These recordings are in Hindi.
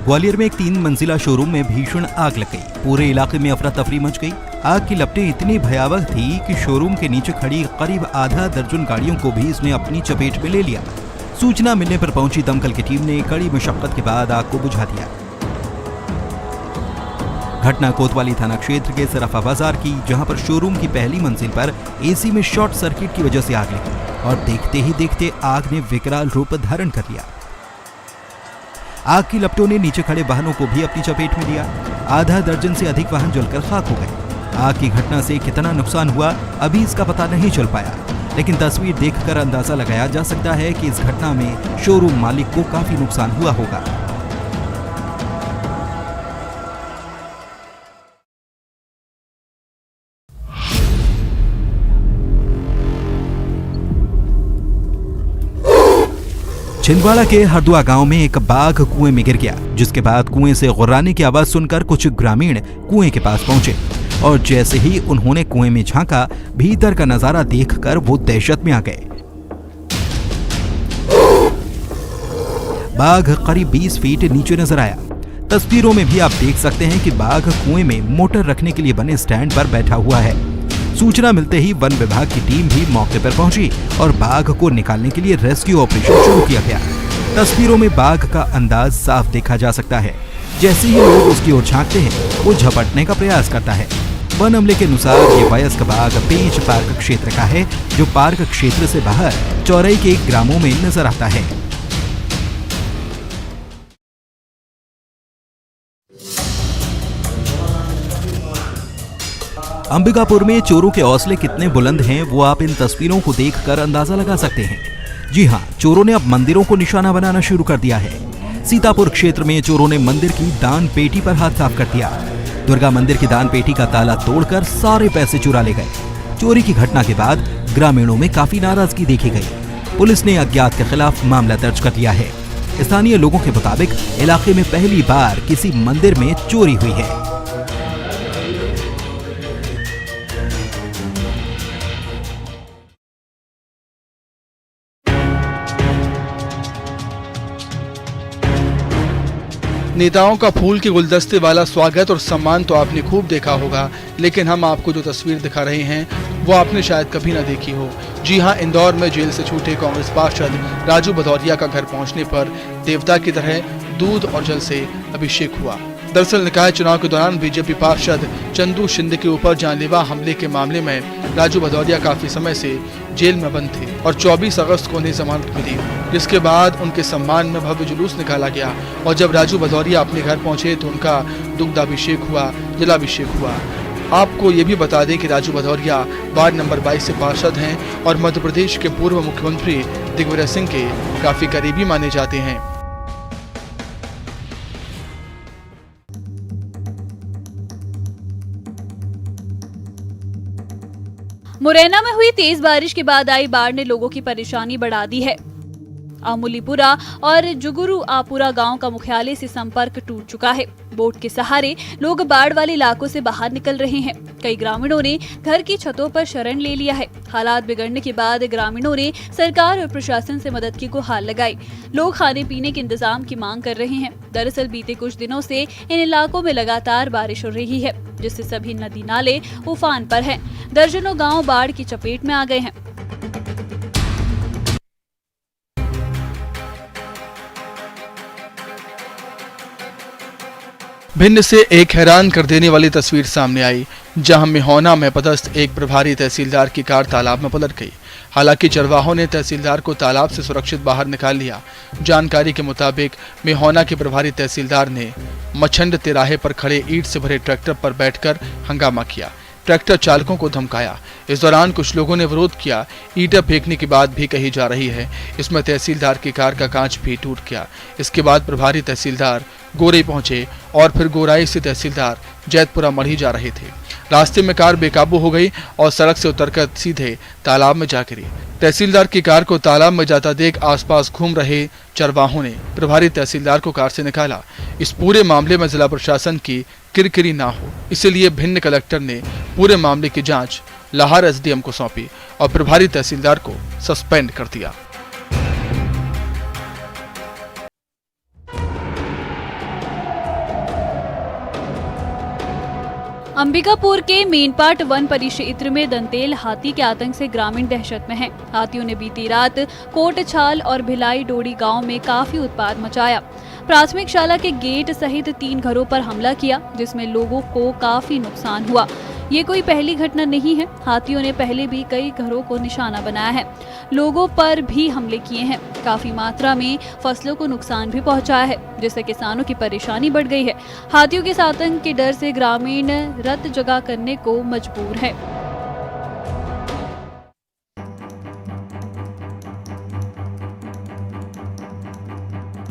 ग्वालियर में एक 3 मंजिला शोरूम में भीषण आग लग गई। पूरे इलाके में अफरा तफरी मच गई। आग की लपटें इतनी भयावह थी कि शोरूम के नीचे खड़ी करीब आधा दर्जन गाड़ियों को भी इसने अपनी चपेट में ले लिया। सूचना मिलने पर पहुंची दमकल की टीम ने कड़ी मशक्कत के बाद आग को बुझा दिया। घटना कोतवाली थाना क्षेत्र के सराफा बाजार की, जहां पर शोरूम की पहली मंजिल पर एसी में शॉर्ट सर्किट की वजह से आग लगी और देखते ही देखते आग ने विकराल रूप धारण कर लिया। आग की लपटों ने नीचे खड़े वाहनों को भी अपनी चपेट में लिया। आधा दर्जन से अधिक वाहन जलकर खाक हो गए। आग की घटना से कितना नुकसान हुआ अभी इसका पता नहीं चल पाया, लेकिन तस्वीर देखकर अंदाजा लगाया जा सकता है कि इस घटना में शोरूम मालिक को काफी नुकसान हुआ होगा। छिंदवाड़ा के हरदुआ गांव में एक बाघ कुएं में गिर गया, जिसके बाद कुएं से गुर्राने की आवाज सुनकर कुछ ग्रामीण कुएं के पास पहुंचे और जैसे ही उन्होंने कुएं में झांका, भीतर का नजारा देखकर वो दहशत में आ गए। बाघ करीब 20 फीट नीचे नजर आया। तस्वीरों में भी आप देख सकते हैं कि बाघ कुएं में मोटर रखने के लिए बने स्टैंड पर बैठा हुआ है। सूचना मिलते ही वन विभाग की टीम भी मौके पर पहुंची और बाघ को निकालने के लिए रेस्क्यू ऑपरेशन शुरू किया गया। तस्वीरों में बाघ का अंदाज साफ देखा जा सकता है। जैसे ही लोग उसकी ओर झांकते हैं, वो झपटने का प्रयास करता है। वन अमले के अनुसार ये वयस्क बाघ पेंच पार्क क्षेत्र का है, जो पार्क क्षेत्र से बाहर चौराई के ग्रामों में नजर आता है। अंबिकापुर में चोरों के हौसले कितने बुलंद हैं, वो आप इन तस्वीरों को देखकर अंदाजा लगा सकते हैं। जी हां, चोरों ने अब मंदिरों को निशाना बनाना शुरू कर दिया है। सीतापुर क्षेत्र में चोरों ने मंदिर की दान पेटी पर हाथ साफ कर दिया। दुर्गा मंदिर की दान पेटी का ताला तोड़कर सारे पैसे चुरा ले गए। चोरी की घटना के बाद ग्रामीणों में काफी नाराजगी देखी गई। पुलिस ने अज्ञात के खिलाफ मामला दर्ज कर लिया है। स्थानीय लोगों के मुताबिक इलाके में पहली बार किसी मंदिर में चोरी हुई है। नेताओं का फूल के गुलदस्ते वाला स्वागत और सम्मान तो आपने खूब देखा होगा, लेकिन हम आपको जो तस्वीर दिखा रहे हैं वो आपने शायद कभी ना देखी हो। जी हां, इंदौर में जेल से छूटे कांग्रेस पार्षद राजू भदौरिया का घर पहुंचने पर देवता की तरह दूध और जल से अभिषेक हुआ। दरअसल निकाय चुनाव के दौरान बीजेपी पार्षद चंदू शिंदे के ऊपर जानलेवा हमले के मामले में राजू भदौरिया काफी समय से जेल में बंद थे और 24 अगस्त को उन्हें जमानत मिली, जिसके बाद उनके सम्मान में भव्य जुलूस निकाला गया और जब राजू भदौरिया अपने घर पहुंचे तो उनका दुग्धाभिषेक हुआ, जलाभिषेक हुआ। आपको ये भी बता दें कि राजू भदौरिया वार्ड नंबर 22 से पार्षद हैं और मध्य प्रदेश के पूर्व मुख्यमंत्री दिग्विजय सिंह के काफी करीबी माने जाते हैं। मुरैना में हुई तेज बारिश के बाद आई बाढ़ ने लोगों की परेशानी बढ़ा दी है। अमूलीपुरा और जुगुरुआपुरा गांव का मुख्यालय से संपर्क टूट चुका है। बोट के सहारे लोग बाढ़ वाले इलाकों से बाहर निकल रहे हैं। कई ग्रामीणों ने घर की छतों पर शरण ले लिया है। हालात बिगड़ने के बाद ग्रामीणों ने सरकार और प्रशासन से मदद की गुहार लगाई। लोग खाने पीने के इंतजाम की मांग कर रहे हैं। दरअसल बीते कुछ दिनों से इन इलाकों में लगातार बारिश हो रही है, जिससे सभी नदी नाले उफान पर हैं। दर्जनों गांव बाढ़ की चपेट में आ गए हैं। भिंड से एक हैरान कर देने वाली तस्वीर सामने आई, जहां मिहोना में पदस्थ एक प्रभारी तहसीलदार की कार तालाब में पलट गई। हालांकि चरवाहों ने तहसीलदार को तालाब से सुरक्षित बाहर निकाल लिया। जानकारी के मुताबिक मिहोना के प्रभारी तहसीलदार ने मछंड तिराहे पर खड़े ईंट से भरे ट्रैक्टर पर बैठकर हंगामा किया। ट्रैक्टर चालकों को धमकाया। इस दौरान कुछ लोगों ने विरोध किया। ईंटें फेंकने की बात भी कही जा रही है। इसमें तहसीलदार की कार का कांच भी टूट गया। इसके बाद प्रभारी तहसीलदार गोरई पहुंचे और फिर गोराई से तहसीलदार जैतपुरा मढ़ी जा रहे थे। रास्ते में कार बेकाबू हो गई और सड़क से उतरकर सीधे तालाब में जा गिरी। तहसीलदार की कार को तालाब में जाता देख आसपास घूम रहे चरवाहों ने प्रभारी तहसीलदार को कार से निकाला। इस पूरे मामले में जिला प्रशासन की किरकिरी ना हो, इसलिए भिंड कलेक्टर ने पूरे मामले की जांच लाहौर एसडीएम को सौंपी और प्रभारी तहसीलदार को सस्पेंड कर दिया। अंबिकापुर के मेनपाट वन परिक्षेत्र में दंतेल हाथी के आतंक से ग्रामीण दहशत में हैं। हाथियों ने बीती रात कोटछाल और भिलाई डोडी गांव में काफी उत्पात मचाया। प्राथमिक शाला के गेट सहित 3 घरों पर हमला किया, जिसमें लोगों को काफी नुकसान हुआ। ये कोई पहली घटना नहीं है। हाथियों ने पहले भी कई घरों को निशाना बनाया है, लोगों पर भी हमले किए हैं। काफी मात्रा में फसलों को नुकसान भी पहुंचाया है, जिससे किसानों की परेशानी बढ़ गई है। हाथियों के आतंक के डर से ग्रामीण रत जगह करने को मजबूर है।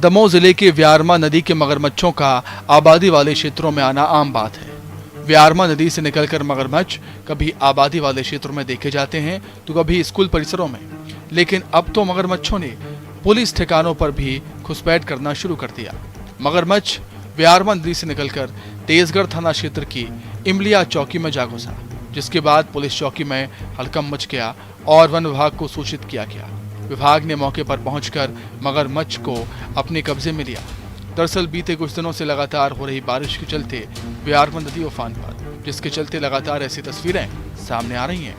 दमोह जिले के व्यारमा नदी के मगरमच्छों का आबादी वाले क्षेत्रों में आना आम बात है। व्यारमा नदी से निकलकर मगरमच्छ कभी आबादी वाले क्षेत्रों में देखे जाते हैं तो कभी स्कूल परिसरों में, लेकिन अब तो मगरमच्छों ने पुलिस ठिकानों पर भी घुसपैठ करना शुरू कर दिया। मगरमच्छ व्यारमा नदी से निकलकर तेजगढ़ थाना क्षेत्र की इमलिया चौकी में जा घुसा, जिसके बाद पुलिस चौकी में हड़कंप मच गया और वन विभाग को सूचित किया गया। विभाग ने मौके पर पहुंचकर मगरमच्छ को अपने कब्जे में लिया। दरअसल बीते कुछ दिनों से लगातार हो रही बारिश के चलते व्यारमा नदी उफान पर, जिसके चलते लगातार ऐसी तस्वीरें सामने आ रही हैं।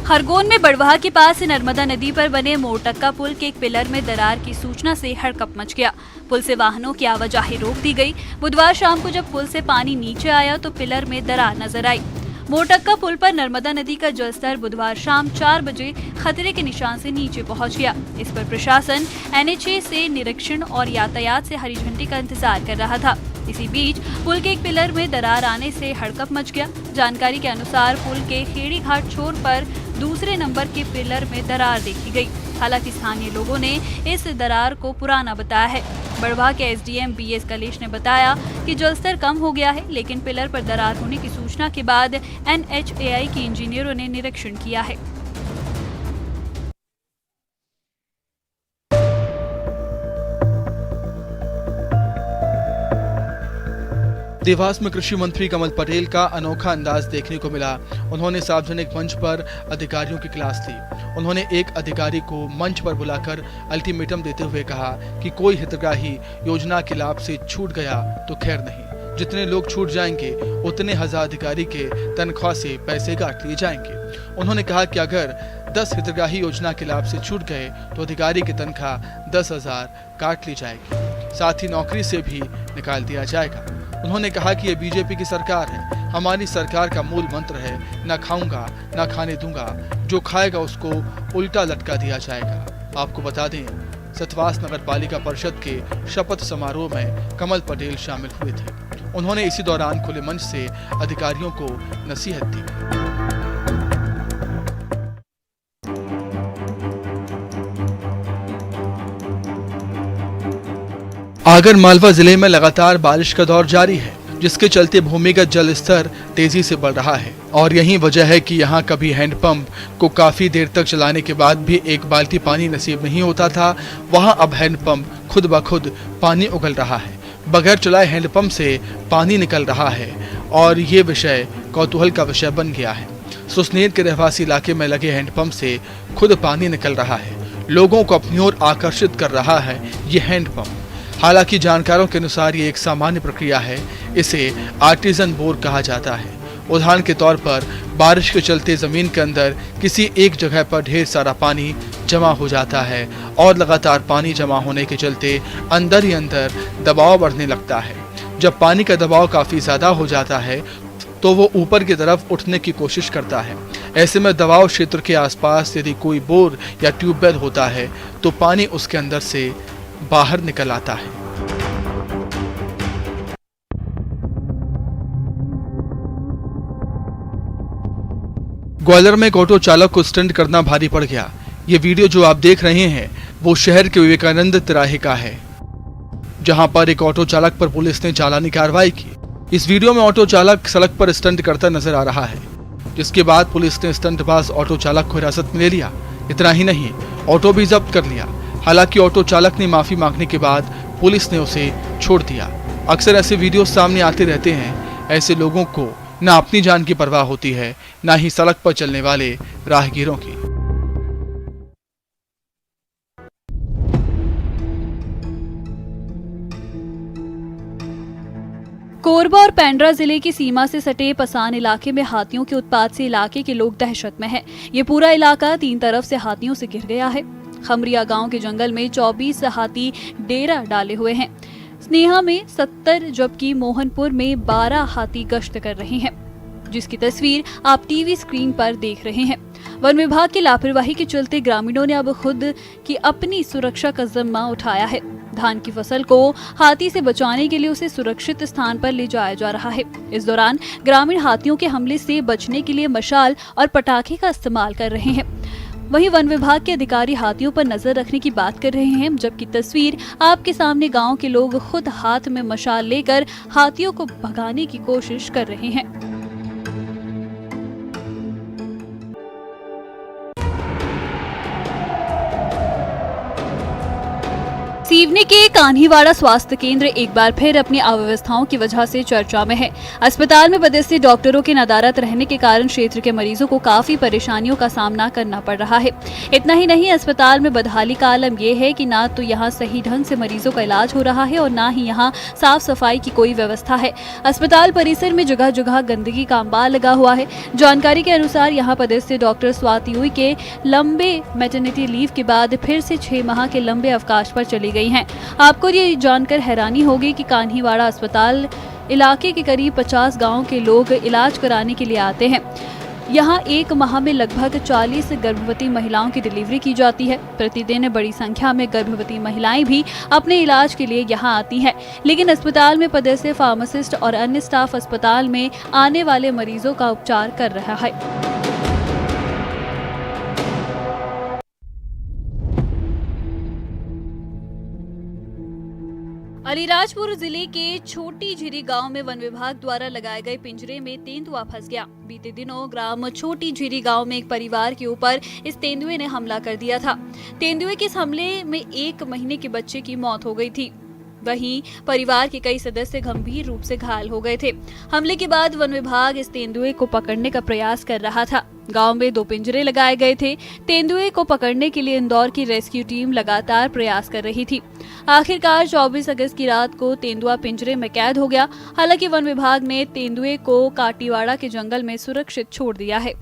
खरगोन में बड़वाह के पास नर्मदा नदी पर बने मोरटक्का पुल के एक पिलर में दरार की सूचना से हड़कंप मच गया। पुल से वाहनों की आवाजाही रोक दी गई। बुधवार शाम को जब पुल से पानी नीचे आया तो पिलर में दरार नजर आई। मोरटक्का पुल पर नर्मदा नदी का जलस्तर बुधवार शाम 4 बजे खतरे के निशान से नीचे पहुंच गया। इस पर प्रशासन NHA से निरीक्षण और यातायात से हरी झंडी का इंतजार कर रहा था। इसी बीच पुल के एक पिलर में दरार आने से हड़कंप मच गया। जानकारी के अनुसार पुल के खेड़ी घाट छोर पर दूसरे नंबर के पिलर में दरार देखी गई। हालांकि स्थानीय लोगों ने इस दरार को पुराना बताया है। बड़वाह के SDM BS कलेश ने बताया कि जलस्तर कम हो गया है, लेकिन पिलर पर दरार होने की सूचना के बाद NHAI के इंजीनियरों ने निरीक्षण किया है। देवास में कृषि मंत्री कमल पटेल का अनोखा अंदाज देखने को मिला। उन्होंने सार्वजनिक मंच पर अधिकारियों की क्लास ली। उन्होंने एक अधिकारी को मंच पर बुलाकर अल्टीमेटम देते हुए कहा कि कोई हितग्राही योजना के लाभ से छूट गया तो खैर नहीं, जितने लोग छूट जाएंगे उतने हजार अधिकारी के तनख्वाह से पैसे काट लिए जाएंगे। उन्होंने कहा कि अगर 10 हितग्राही योजना के लाभ से छूट गए तो अधिकारी की तनख्वाह 10,000 काट ली जाएगी, साथ ही नौकरी से भी निकाल दिया जाएगा। उन्होंने कहा कि ये बीजेपी की सरकार है। हमारी सरकार का मूल मंत्र है ना खाऊंगा ना खाने दूंगा, जो खाएगा उसको उल्टा लटका दिया जाएगा। आपको बता दें, सतवास नगर पालिका परिषद के शपथ समारोह में कमल पटेल शामिल हुए थे। उन्होंने इसी दौरान खुले मंच से अधिकारियों को नसीहत दी। आगर मालवा जिले में लगातार बारिश का दौर जारी है, जिसके चलते भूमिगत जल स्तर तेजी से बढ़ रहा है और यही वजह है कि यहां कभी हैंडपंप को काफी देर तक चलाने के बाद भी एक बाल्टी पानी नसीब नहीं होता था, वहां अब हैंडपंप खुद ब खुद पानी उगल रहा है। बगैर चलाए हैंडपंप से पानी निकल रहा है और ये विषय कौतूहल का विषय बन गया है। सुसनेर के रहवासी इलाके में लगे हैंडपंप से खुद पानी निकल रहा है। लोगों को अपनी ओर आकर्षित कर रहा है ये हैंडपंप। हालांकि जानकारों के अनुसार ये एक सामान्य प्रक्रिया है, इसे आर्टिजन बोर कहा जाता है। उदाहरण के तौर पर बारिश के चलते जमीन के अंदर किसी एक जगह पर ढेर सारा पानी जमा हो जाता है और लगातार पानी जमा होने के चलते अंदर ही अंदर दबाव बढ़ने लगता है। जब पानी का दबाव काफी ज्यादा हो जाता है तो वो ऊपर की तरफ उठने की कोशिश करता है। ऐसे में दबाव क्षेत्र के आसपास यदि कोई बोर या ट्यूबवेल होता है तो पानी उसके अंदर से बाहर निकल आता है। ग्वालियर में एक ऑटो चालक को स्टंट करना भारी पड़ गया। ये वीडियो जो आप देख रहे हैं वो शहर के विवेकानंद तिराहे का है, जहां पर एक ऑटो चालक पर पुलिस ने चालानी कार्रवाई की। इस वीडियो में ऑटो चालक सड़क पर स्टंट करता नजर आ रहा है, जिसके बाद पुलिस ने स्टंटबाज ऑटो चालक को हिरासत में ले लिया। इतना ही नहीं, ऑटो भी जब्त कर लिया। हालांकि ऑटो चालक ने माफी मांगने के बाद पुलिस ने उसे छोड़ दिया। अक्सर ऐसे वीडियो सामने आते रहते हैं। ऐसे लोगों को न अपनी जान की परवाह होती है, न ही सड़क पर चलने वाले राहगीरों की। कोरबा और पेंड्रा जिले की सीमा से सटे पसान इलाके में हाथियों के उत्पात से इलाके के लोग दहशत में हैं। ये पूरा इलाका 3 तरफ से हाथियों से घिर गया है। खमरिया गांव के जंगल में 24 हाथी डेरा डाले हुए हैं। स्नेहा में 70 जबकि मोहनपुर में 12 हाथी गश्त कर रहे हैं, जिसकी तस्वीर आप टीवी स्क्रीन पर देख रहे हैं। वन विभाग की लापरवाही के चलते ग्रामीणों ने अब खुद की अपनी सुरक्षा का जिम्मा उठाया है। धान की फसल को हाथी से बचाने के लिए उसे सुरक्षित स्थान पर ले जाया जा रहा है। इस दौरान ग्रामीण हाथियों के हमले से बचने के लिए मशाल और पटाखे का इस्तेमाल कर रहे हैं। वहीं वन विभाग के अधिकारी हाथियों पर नजर रखने की बात कर रहे हैं, जबकि तस्वीर आपके सामने गांव के लोग खुद हाथ में मशाल लेकर हाथियों को भगाने की कोशिश कर रहे हैं। सीवनी के कान्हीवाड़ा स्वास्थ्य केंद्र एक बार फिर अपनी अव्यवस्थाओं की वजह से चर्चा में है। अस्पताल में पदस्थ डॉक्टरों के नदारत रहने के कारण क्षेत्र के मरीजों को काफी परेशानियों का सामना करना पड़ रहा है। इतना ही नहीं, अस्पताल में बदहाली का आलम यह है कि ना तो यहाँ सही ढंग से मरीजों का इलाज हो रहा है और ना ही यहाँ साफ सफाई की कोई व्यवस्था है। अस्पताल परिसर में जगह जगह गंदगी का अंबार लगा हुआ है। जानकारी के अनुसार यहाँ पदस्थ डॉक्टर स्वाति हुई के लंबे मैटरनिटी लीव के बाद फिर से 6 माह के लंबे अवकाश पर चली गई हैं। आपको ये जानकर हैरानी होगी कि कान्हीवाड़ा अस्पताल इलाके के करीब 50 गांव के लोग इलाज कराने के लिए आते हैं। यहाँ 1 माह में लगभग 40 गर्भवती महिलाओं की डिलीवरी की जाती है। प्रतिदिन बड़ी संख्या में गर्भवती महिलाएं भी अपने इलाज के लिए यहाँ आती हैं, लेकिन अस्पताल में पदस्थ फार्मासिस्ट और अन्य स्टाफ अस्पताल में आने वाले मरीजों का उपचार कर रहा है। अलीराजपुर जिले के छोटी झीरी गांव में वन विभाग द्वारा लगाए गए पिंजरे में तेंदुआ फंस गया। बीते दिनों ग्राम छोटी झीरी गांव में एक परिवार के ऊपर इस तेंदुए ने हमला कर दिया था। तेंदुए के इस हमले में 1 महीने के बच्चे की मौत हो गई थी। वहीं परिवार के कई सदस्य गंभीर रूप से घायल हो गए थे। हमले के बाद वन विभाग इस तेंदुए को पकड़ने का प्रयास कर रहा था। गांव में 2 पिंजरे लगाए गए थे। तेंदुए को पकड़ने के लिए इंदौर की रेस्क्यू टीम लगातार प्रयास कर रही थी। आखिरकार 24 अगस्त की रात को तेंदुआ पिंजरे में कैद हो गया। हालांकि वन विभाग ने तेंदुए को काटीवाड़ा के जंगल में सुरक्षित छोड़ दिया है।